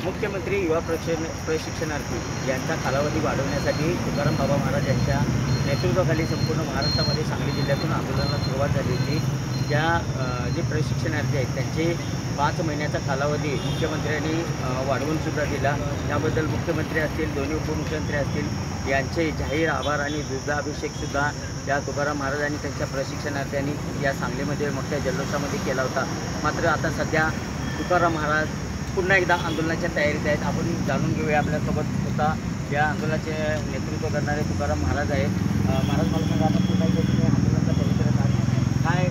मुख्यमंत्री युवा प्रशिक्षणार्थी यांचा कालावधी वाढवण्यासाठी तुकाराम बाबा महाराज यांच्या नेतृत्वाखाली संपूर्ण महाराष्ट्रामध्ये सांगली जिल्ह्यातून आंदोलनाला सुरुवात झाली होती। ज्या जे प्रशिक्षणार्थी आहेत त्यांचे 5 महिन्याचा कालावधी मुख्यमंत्र्यांनी वाढवूनसुद्धा दिला। याबद्दल मुख्यमंत्री असतील, दोन्ही उपमुख्यमंत्री असतील यांचे जाहीर आभार आणि दुग्धाभिषेकसुद्धा या तुकाराम महाराज आणि त्यांच्या प्रशिक्षणार्थ्यांनी या सांगलीमध्ये मोठ्या जल्लोषामध्ये केला होता। मात्र आता सध्या तुकाराम महाराज पुन्हा एकदा आंदोलनाच्या तयारीत आहेत। आपण जाणून घेऊया, आपल्यासोबत होता या आंदोलनाचे नेतृत्व करणारे तुकाराम महाराज आहेत। महाराज, मला सांगा, आपण पुन्हा एकदा आंदोलनाच्या तयारीत आहात, काय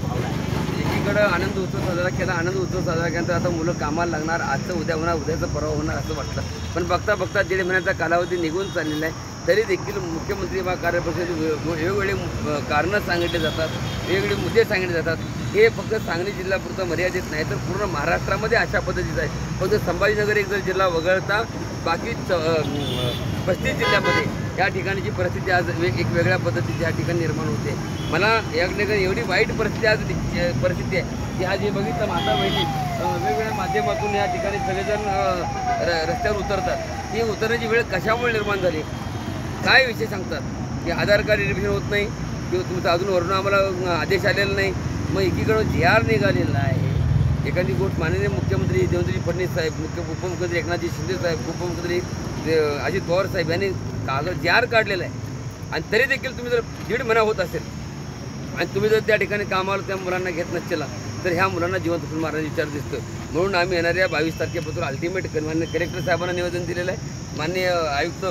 भावना आहे? एकीकडे आनंद उत्सव साजरा केला, आनंद उत्सव साजरा केल्यानंतर आता मुलं कामाला लागणार, आजचं उद्या होणार, उद्याचं परवा होणार असं वाटतं। पण बघता बघता 1.5 महिन्याचा कालावधी निघून चाललेला आहे, तरी देखील मुख्यमंत्री व कार्यपक्षाचे वेगवेगळे कारणं सांगितले जातात, वेगवेगळे मुद्दे सांगितले जातात। हे फक्त सांगली जिल्ह्यापुरतं मर्यादित नाही, तर पूर्ण महाराष्ट्रामध्ये अशा पद्धतीचं आहे। फक्त संभाजीनगर एक जर जिल्हा वगळता बाकी 35 जिल्ह्यामध्ये या ठिकाणीची परिस्थिती आज एक वेगळ्या पद्धतीची या ठिकाणी निर्माण होते। मला या ठिकाणी एवढी वाईट परिस्थिती आहे की आज हे बघितलं, माता बहिणी वेगवेगळ्या माध्यमातून या ठिकाणी सगळेजण रस्त्यावर उतरतात। ही उतरण्याची वेळ कशामुळे निर्माण झाली, काय विषय सांगतात की आधार कार्ड व्हेरिफिकेशन होत नाही किंवा तुमचं अजून वरून आम्हाला आदेश आलेला नाही। मग एकीकडं JR निघालेला आहे, एखादी गोष्ट माननीय मुख्यमंत्री देवेंद्र फडणवीस साहेब, उपमुख्यमंत्री एकनाथजी शिंदे साहेब, उपमुख्यमंत्री अजित पवार साहेब यांनी JR काढलेला आहे। आणि तरी देखील तुम्ही जर 1.5 महिना होत असेल आणि तुम्ही जर त्या ठिकाणी कामाला त्या मुलांना घेत नसला तर ह्या मुलांना जिवंत फुल मारण्याचा विचार दिसतो। म्हणून आम्ही येणाऱ्या 22 तारखेपासून अल्टिमेट मान्य कलेक्टर साहेबांना निवेदन दिलेलं आहे, माननीय आयुक्त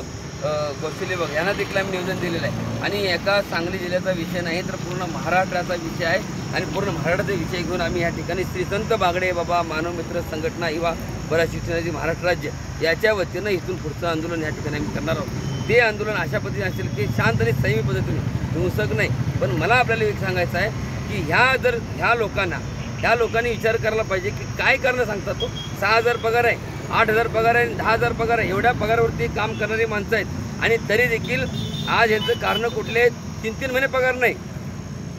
कौशल्य बघ यांना देखील आम्ही निवेदन दिलेलं आहे। आणि एका सांगली जिल्ह्याचा विषय नाही तर पूर्ण महाराष्ट्राचा विषय आहे आणि पूर्ण महाराष्ट्राचा विषय घेऊन आम्ही या ठिकाणी श्री संत बागडे बाबा मानवमित्र संघटना युवा प्रशिक्षणाची महाराष्ट्र राज्य याच्या वतीनं इथून पुढचं आंदोलन या ठिकाणी आम्ही करणार आहोत। ते आंदोलन अशा पद्धतीने असेल की शांत आणि संयमी पद्धतीने, हिंसक नाही। पण मला आपल्याला एक सांगायचं आहे की ह्या लोकांनी विचार करायला पाहिजे की काय करणं सांगतात। तो 6,000 पगार आहे, 8,000 पगार आहे, 10,000 पगार आहे, एवढ्या पगारावरती काम करणारी माणसं आहेत आणि तरी देखील आज यांचं कारणं कुठले आहेत? 3-3 महिने पगार नाही।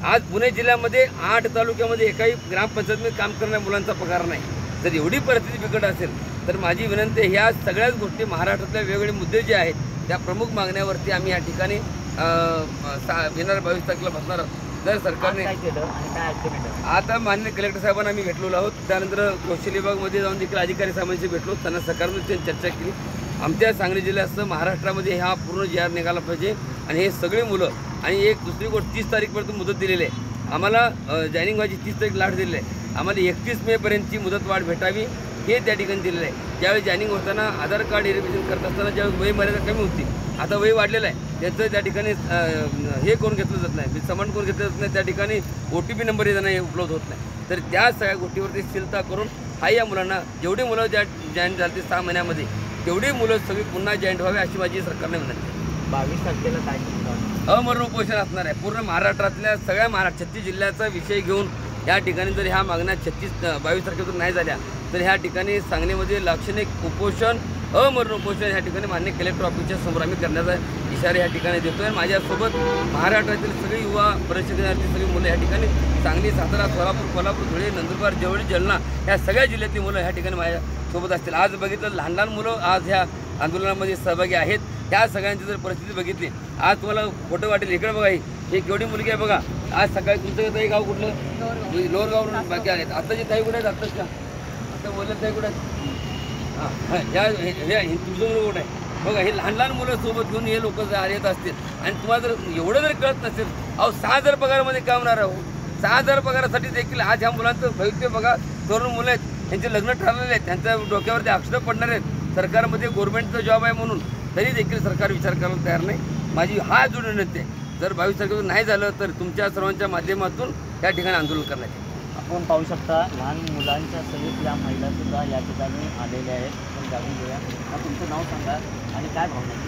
आज पुणे जिल्ह्यामध्ये 8 तालुक्यामध्ये एकाही ग्रामपंचायतीमध्ये काम करणाऱ्या मुलांचा पगार नाही। जर एवढी परिस्थिती बिकट असेल तर माझी विनंती आहे, ह्या सगळ्याच गोष्टी महाराष्ट्रातले वेगवेगळे मुद्दे जे आहेत त्या प्रमुख मागण्यावरती आम्ही या ठिकाणी येणाऱ्या 22 तारखेला बसणार आहोत। जर सरकारने आता माननीय कलेक्टर साहेबांना आम्ही भेटलेलो आहोत, त्यानंतर कौशल्य विभागामध्ये जाऊन देखील अधिकारी साहेबांशी भेटलो, त्यांना सरकारमध्ये चर्चा केली। आमच्या सांगली जिल्ह्यासह महाराष्ट्रामध्ये हा पूर्ण JR निघाला पाहिजे आणि हे सगळे मुलं आणि एक दुसरी गोष्ट 30 तारीखपर्यंत मुदत दिलेली आहे आम्हाला, जॉईनिंग व्हायची 30 तारीख लाट दिलेली आहे आम्हाला, 31 मेपर्यंतची मुदतवाढ भेटावी हे त्या ठिकाणी दिलेलं आहे। ज्यावेळी जॉईनिंग होताना आधार कार्ड व्हेरिफिकेशन करत असताना ज्यावेळी वय मर्यादा कमी होती, आता वय वाढलेलं आहे, त्याचं त्या ठिकाणी हे करून घेतलं जात नाही, समन करून घेतलं जात नाही, त्या ठिकाणी OTP नंबर त्यांना उपलब्ध होत नाही। तर त्या सगळ्या गोष्टीवरती स्थिरता करून हा या मुलांना जेवढे मुलं जॉईन झाले 6 महिन्यामध्ये तेवढी मुलं सगळी पुन्हा जॉईंट व्हावे अशी माझी सरकारने विनंती आहे। 22 तारखेला काय अमरण उपोषण असणार आहे। पूर्ण महाराष्ट्रातल्या सगळ्या 36 जिल्ह्याचा विषय घेऊन या ठिकाणी जर ह्या मागण्या 22 तारखेपासून नाही झाल्या तर ह्या ठिकाणी सांगलीमध्ये लाक्षणिक उपोषण, अमरण उपोषण ह्या ठिकाणी मान्य कलेक्टर ऑफिसच्या समोर आम्ही करण्याचा इशारा या ठिकाणी देतो आहे। माझ्यासोबत महाराष्ट्रातील सगळी युवा प्रशिक्षणार्थी सगळी मुलं या ठिकाणी सांगली, सातारा, सोलापूर, कोल्हापूर, धुळे, नंदुरबार, जवळ, जालना ह्या सगळ्या जिल्ह्यातली मुलं ह्या ठिकाणी माझ्यासोबत असतील। आज बघितलं लहान लहान मुलं आज ह्या आंदोलनामध्ये सहभागी आहेत। ह्या सगळ्यांची जर परिस्थिती बघितली, आज तुम्हाला खोटं वाटेल, इकडे बघा ही केवढी मुलगी आहे बघा। आज सकाळी तुमचं ताई गाव कुठलं? लोअर गावरून बाकी आहेत। आताची ताई कुठे आहेत? आत्ताच का आता बोलत ताई कुठे आहेत? ह्या तुमचं मुलं कुठं आहे बघा। हे लहान लहान मुलं सोबत घेऊन हे लोक येत असतील आणि तुम्हाला जर एवढं जर कळत नसेल, 6,000 पगारामध्ये काम होणार आहे। 6,000 पगारासाठी देखील आज ह्या मुलांचं भविष्य बघा। तरुण मुलं आहेत, त्यांचे लग्न ठरलेले आहेत, त्यांच्या डोक्यावरती अक्षरं पडणार आहेत, सरकारमध्ये गव्हर्नमेंटचा जॉब आहे म्हणून, तरी देखील सरकार विचार करायला तयार नाही। माझी हा जोड विनंती आहे, जर 22 तारखेपासून नाही झालं तर तुमच्या सर्वांच्या माध्यमातून या ठिकाणी आंदोलन करण्यात येईल। आपण पाहू शकता लहान मुलांच्या सहित या महिलासुद्धा या ठिकाणी आलेल्या आहेत। आपण जाणून घेऊया, तुमचं नाव सांगा आणि काय भावना आहे?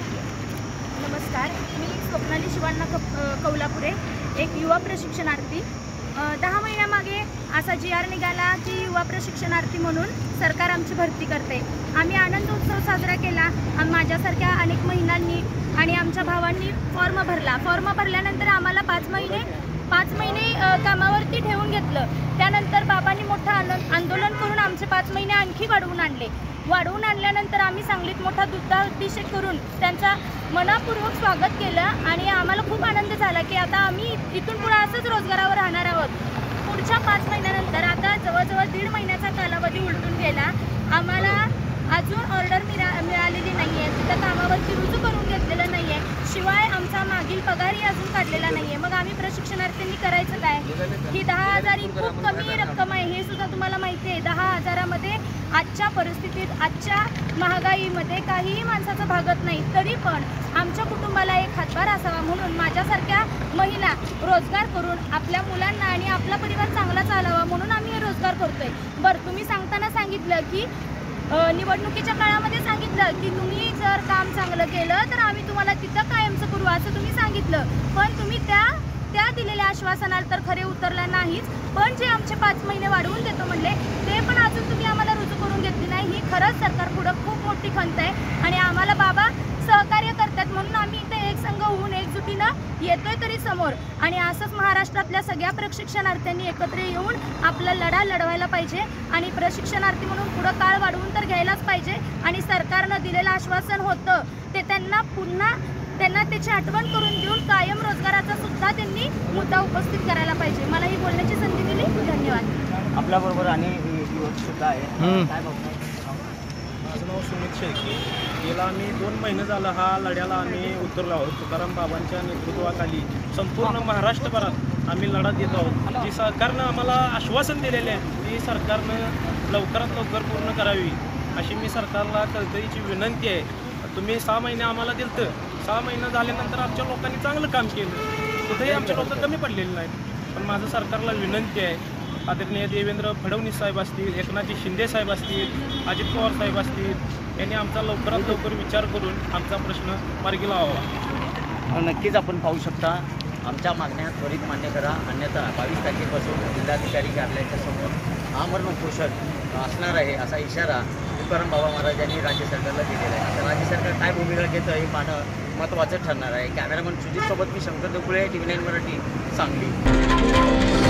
नमस्कार, मी स्वप्नाली शिवांना कौलापुरे, एक युवा प्रशिक्षणार्थी। 10 महिन्यामागे असा JR निघाला की युवा प्रशिक्षणार्थी म्हणून सरकार आमची भरती करते। आम्ही आनंद उत्सव साजरा केला, माझ्यासारख्या अनेक महिलांनी आणि आमच्या भावांनी फॉर्म भरला। फॉर्म भरल्यानंतर आम्हाला 5 महिने कामावरती ठेवून घेतलं। त्यानंतर बाबांनी मोठं आंदोलन करून आमचे 5 महिने आणखी वाढवून आणले। वाढवून आणल्यानंतर आम्ही सांगलीत मोठा दुग्धाभिषेक करून त्यांचा मनापूर्वक स्वागत केलं आणि आम्हाला खूप आनंद झाला की आता आम्ही इथून पुढे असंच रोजगारावर राहणार आहोत. पुढच्या 5 महिन्यानंतर आता जवळजवळ 1.5 महिन्याचा कालावधी उलटून गेला. आम्हाला अजून ऑर्डर मिळालेली नाही आहे, तिथं कामावरती रुजू करून घेतलेलं नाही आहे, शिवाय आमचा मागील पगारही अजून काढलेला नाही आहे. मग आम्ही प्रशिक्षणार्थींनी करायचं काय? ही 10,000 ही खूप कमी रक्कम आहे, हे सुद्धा तुम्हाला माहिती आहे. 10,000मध्ये आजच्या परिस्थितीत, आजच्या महागाईमध्ये काहीही माणसाचं भागत नाही. तरी पण आमच्या कुटुंबाला एक हातभार असावा म्हणून माझ्यासारख्या महिला रोजगार करून आपल्या मुलांना आणि आपला परिवार चांगला चालावा म्हणून आम्ही हे रोजगार करतोय. बरं, तुम्ही सांगताना सांगितलं की निवडणुकीच्या काळामध्ये सांगितलं की तुम्ही जर काम चांगलं केलं तर आम्ही तुम्हाला तिथं कायमचं करू असं तुम्ही सांगितलं, पण तुम्ही त्या दिलेल्या आश्वासनाला तर खरे उतरला नाहीच. पण जे आमचे 5 महिने वाढवून देतो म्हणले ते पण अजून तुम्ही आम्हाला रुजू करून घेतली नाही. ही खरंच सरकार पुढं खूप मोठी खंत आहे आणि आम्हाला बाबा सहकार्य करतात म्हणून आम्ही इथे एक संघ होऊन एकजुटीनं येतोय तरी समोर. आणि असंच महाराष्ट्रातल्या सगळ्या प्रशिक्षणार्थ्यांनी एकत्र येऊन आपला लढा लढवायला पाहिजे आणि प्रशिक्षणार्थी म्हणून पुढं काळ वाढवून तर घ्यायलाच पाहिजे. आणि सरकारनं दिलेलं आश्वासन होतं ते त्यांना त्याची आठवण करून देऊन कायम रोजगाराचा सुद्धा त्यांनी मुद्दा उपस्थित करायला पाहिजे. मला ही बोलण्याची संधी दिली, धन्यवाद. आपल्याबरोबर आणि युवक सुद्धा आहे. काय बघताय? माझं नाव सुमित शेळके. गेला आम्ही 2 महिने झालं हा लढ्याला आम्ही उतरलो आहोत. तुकाराम बाबांच्या नेतृत्वाखाली संपूर्ण महाराष्ट्रभरात आम्ही लढा देत आहोत. जी सरकारनं आम्हाला आश्वासन दिलेले आहे ती सरकारनं लवकरात लवकर पूर्ण करावी अशी मी सरकारला कळकळीची विनंती आहे. तुम्ही 6 महिने आम्हाला दिलं, 6 महिने झाल्यानंतर आमच्या लोकांनी चांगलं काम केलं, कुठेही आमचे लोक कमी पडलेले नाहीत. पण माझं सरकारला विनंती आहे, आदरणीय देवेंद्र फडणवीस साहेब असतील, एकनाथजी शिंदे साहेब असतील, अजित पवार साहेब असतील, यांनी आमचा लवकरात लवकर विचार करून आमचा प्रश्न मार्गी लावावा. नक्कीच आपण पाहू शकता आमच्या मागण्या त्वरित मान्य करा, अन्यथा 22 तारखेपासून जिल्हाधिकारी कार्यालयाच्या समोर आमरण उपोषण असणार आहे असा इशारा तुकाराम बाबा महाराज यांनी राज्य सरकारला दिलेला आहे. आता राज्य सरकार काय भूमिका घेतं हे पाहणं महत्त्वाचं ठरणार आहे. कॅमेरामन सुजितसोबत मी शंकर देवकुळे, TV9 मराठी, सांगली.